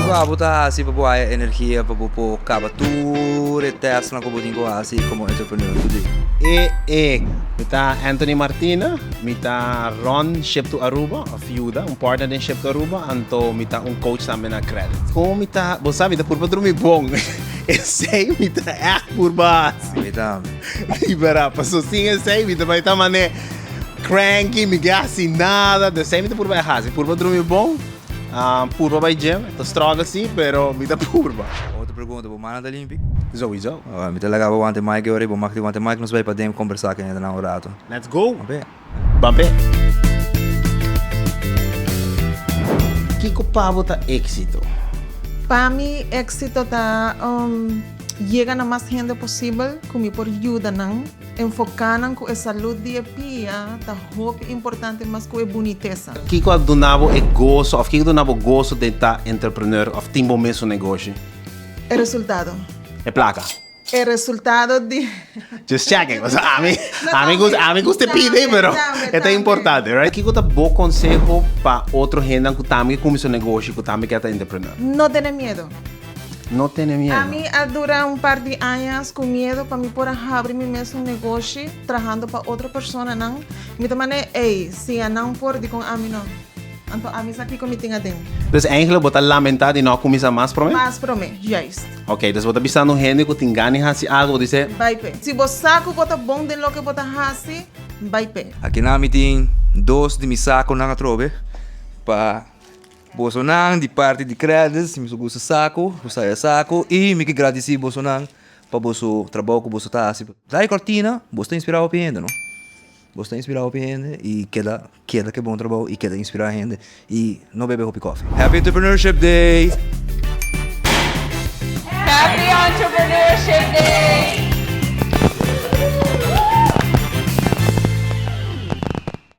Vou botar assim para boa energia para pôr caba tudo e teste na como digo assim como entrepreneur tudo. Mita Anthony Martina, mita Ron Ship to Aruba, fiuda, partner din Ship to Aruba, anto mita coach também na Qredits. Como mita, você sabe, por dormir bom. Eu sei, mita por base. Mita. Libera, passou sim, eu sei, mita vai estar mané cranky, me assim nada, de sei mita por vai razi, por dormir bom. Purba vai gym, to struggle sim, pero mita purba. Outra pergunta, vou mandar limpi. Zo. Mita legal vou ante Mike agora, vou marcar ante Mike, nós vai para dentro conversar com ele na horário. Let's go. Bambe. Kiko pavo tá éxito. Para mí, éxito está llegar a más gente posible, como por ayuda, enfocar com a saúde dia a dia, tá muito importante, mas com a boniteza. Kiko donavo é gozo, of Kiko donavo gozo de estar entrepreneur, of timbo mesmo negócio. O resultado. É placa. O resultado de... Just checking. O sea, a mí gusta pedir, pero é importante, right? Kiko tá bom conselho para outro gente que também começou negócio, que também quer estar entrepreneur. Não tenha medo. Não tenha medo. A mim, dura par de anos com medo para mim poder abrir meu mesmo negócio, trabalhando para outra pessoa, não. Me também se eu não pode com a mim não. Então, a mim aqui como tinha dentro. Então, eigenlijk você lamentado e não começa mais para mim? Mais para mim, justo. Ok, então você está pensando gente que tem ganho de algo, dizer? Vai pé. Se você sabe que você bom de lo que você faz, vai pé. Aqui na me tem dois de mi saco na trove para Bolsonaro de parte de Qredits, me gusta saco, usar saco e me que agradecer Bolsonaro para bolso trabalho que bolso tá assim. Daí cortina, bolso tá inspirado para gente, não? Bolso tá inspirado para gente e queda que bom trabalho e queda inspirar a gente e não beber hopi coffee. Happy Entrepreneurship Day. Happy Entrepreneurship Day.